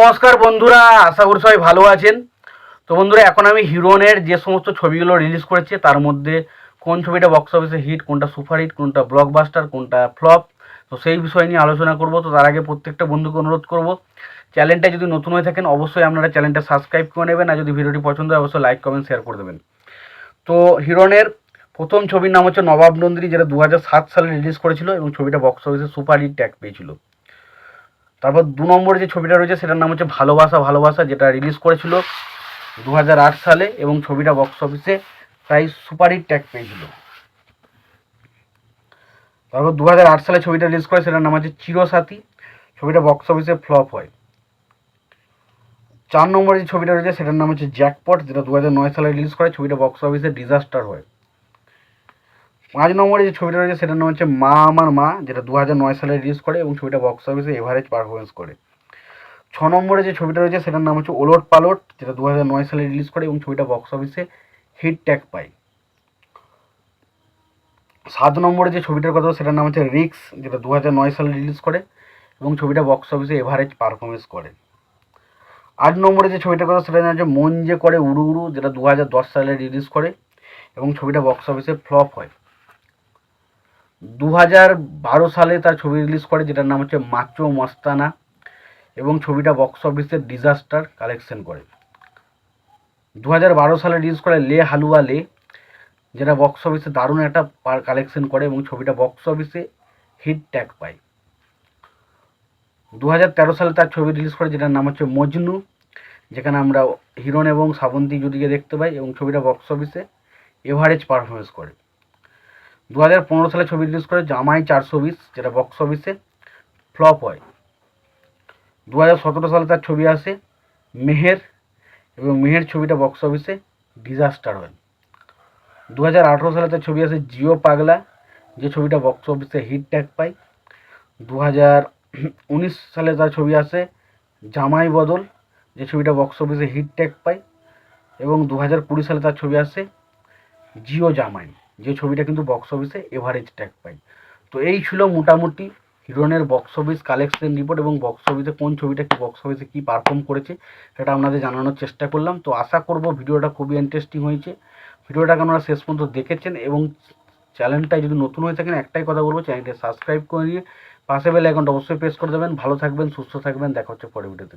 নমস্কার বন্ধুরা, আশা করি সবাই ভালো আছেন। তো বন্ধুরা, এখন আমি হিরোনের যে সমস্ত ছবিগুলো রিলিজ করেছে তার মধ্যে কোন ছবিটা বক্স অফিসে হিট, কোনটা সুপার হিট, কোনটা ব্লকবাস্টার, কোনটা ফ্লপ, তো সেই বিষয় নিয়ে আলোচনা করব। তো তার আগে প্রত্যেকটা বন্ধুকে অনুরোধ করব, চ্যানেলটা যদি নতুন হয়ে থাকেন অবশ্যই আপনারা চ্যানেলটা সাবস্ক্রাইব করে নেবেন, আর যদি ভিডিওটি পছন্দ হয় অবশ্যই লাইক কমেন্ট শেয়ার করে দেবেন। তো হিরোনের প্রথম ছবির নাম হচ্ছে নবাব নন্দিনী, যেটা 2007 সালে রিলিজ করেছিল এবং ছবিটা বক্স অফিসে সুপার হিট ট্যাগ পেয়েছিল। তারপর 2 নম্বরে যে ছবিটা রয়েছে সেটার নাম হচ্ছে ভালোবাসা ভালোবাসা, যেটা রিলিজ করেছিল 2008 সালে এবং ছবিটা বক্স অফিসে প্রায় সুপারহিট ট্যাগ পেয়েছিল। তারপর 2008 সালে ছবিটা রিলিজ করে, সেটার নাম হচ্ছে চিরসাথী, ছবিটা বক্স অফিসে ফ্লপ হয়। 4 নম্বরে যে ছবিটা রয়েছে সেটার নাম হচ্ছে জ্যাকপট, যেটা 2009 সালে রিলিজ করে, ছবিটা বক্স অফিসে ডিজাস্টার হয়। 5 নম্বরে যে ছবিটা রয়েছে সেটার নাম হচ্ছে মা আমার মা, যেটা 2009 সালে রিলিজ করে এবং ছবিটা বক্স অফিসে এভারেজ পারফরমেন্স করে। 6 নম্বরে যে ছবিটা রয়েছে সেটার নাম হচ্ছে ওলট পালট, যেটা 2009 সালে রিলিজ করে এবং ছবিটা বক্স অফিসে হিট ট্যাগ পায়। 7 নম্বরে যে ছবিটার কথা সেটার নাম হচ্ছে রিক্স, যেটা 2009 সালে রিলিজ করে এবং ছবিটা বক্স অফিসে এভারেজ পারফরমেন্স করে। 8 নম্বরে যে ছবিটার কথা সেটার নাম হচ্ছে মন যে করে উড়ু উড়ু, যেটা 2010 সালে রিলিজ করে এবং ছবিটা বক্স অফিসে ফ্লপ হয়। 2012 সালে তার ছবি রিলিজ করে যেটার নাম হচ্ছে মাচো মস্তানা এবং ছবিটা বক্স অফিসে ডিজাস্টার কালেকশন করে। 2012 সালে রিলিজ করে লে হালুয়া লে, যেটা বক্স অফিসে দারুণ একটা কালেকশন করে এবং ছবিটা বক্স অফিসে হিট ট্যাগ পায়। 2013 সালে তার ছবি রিলিজ করে যেটার নাম হচ্ছে মজনু, যেখানে আমরা হিরণ এবং শ্রাবন্তী জুটিকে দেখতে পাই এবং ছবিটা বক্স অফিসে এভারেজ পারফরমেন্স করে। 2015 সালে ছবি রিলিজ করে জামাই 420, যেটা বক্স অফিসে ফ্লপ হয়। 2017 সালে তার ছবি আসে মেহের এবং মেহের ছবিটা বক্স অফিসে ডিজাস্টার হয়। 2018 সালে তার ছবি আসে জিও পাগলা, যে ছবিটা বক্স অফিসে হিট ট্যাগ পায়। 2019 সালে তার ছবি আসে জামাই বদল, যে ছবিটা বক্স অফিসে হিট ট্যাগ পায় এবং 2020 সালে তার ছবি আসে জিও জামাই, যে ছবিটা কিন্তু বক্স অফিসে এভারেজ ট্যাগ পায়। তো এই ছিল মোটামুটি হিরোনের বক্স অফিস কালেকশন রিপোর্ট এবং বক্স অফিসে কোন ছবিটা কি বক্স অফিসে কী পারফর্ম করেছে সেটা আপনাদের জানানোর চেষ্টা করলাম। তো আশা করব ভিডিওটা খুবই ইন্টারেস্টিং হয়েছে, ভিডিওটাকে আপনারা শেষ পর্যন্ত দেখেছেন এবং চ্যানেলটায় যদি নতুন হয়ে থাকেন একটাই কথা বলবো, চ্যানেলটা সাবস্ক্রাইব করে নিয়ে পাশে বেল আইকনটা অবশ্যই প্রেস করে দেবেন। ভালো থাকবেন, সুস্থ থাকবেন, দেখা হচ্ছে পরের ভিডিওতে।